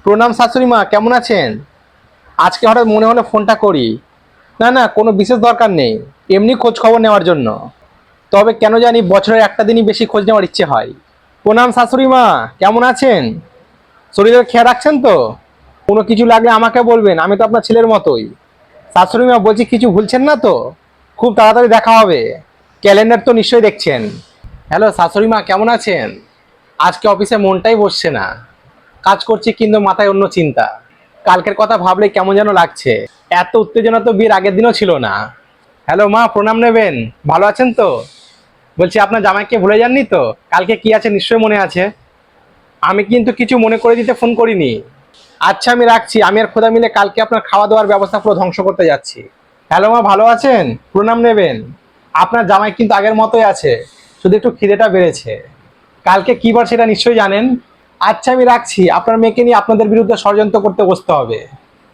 প্রণাম শাশুড়ি মা, কেমন আছেন? আজকে হঠাৎ মনে হলো ফোনটা করি। না না, কোনো বিশেষ দরকার নেই, এমনি খোঁজ খবর নেওয়ার জন্য। তবে কেন জানি বছরের একটা দিনই বেশি খোঁজ নেওয়ার ইচ্ছে হয়। প্রণাম শাশুড়ি মা, কেমন আছেন? শরীরের খেয়াল রাখছেন তো? কোনো কিছু লাগলে আমাকে বলবেন, আমি তো আপনার ছেলের মতোই। শাশুড়ি মা বলছি, কিছু ভুলছেন না তো? খুব তাড়াতাড়ি দেখা হবে। ক্যালেন্ডার তো নিশ্চয়ই দেখছেন। হ্যালো শাশুড়ি মা, কেমন আছেন? আজকে অফিসে মনটাই বসছে না। কাজ করছি কিন্তু মাথায় অন্য চিন্তা। কালকের কথা ভাবলে কেমন যেন লাগছে। এত উত্তেজনা তো বিয়ের আগের দিনও ছিল না। হ্যালো মা, প্রণাম নেবেন। ভালো আছেন তো? বলছি আপনার জামাইকে ভুলে যাননি তো? কালকে কি আছে নিশ্চয়ই মনে আছে। আমি কিন্তু কিছু মনে করে দিতে ফোন করিনি। আচ্ছা আমি রাখছি, আমি আর খোদা মিলে কালকে আপনার খাওয়া দাওয়ার ব্যবস্থা পুরো ধ্বংস করতে যাচ্ছি। হ্যালো মা, ভালো আছেন? প্রণাম নেবেন। আপনার জামাই কিন্তু আগের মতোই আছে, শুধু একটু খিদেটা বেড়েছে। কালকে কি বার সেটা নিশ্চয়ই জানেন। আচ্ছা আমি রাখছি, আপনার মেয়েকে নিয়ে আপনাদের বিরুদ্ধে ষড়যন্ত্র করতে বসতে হবে।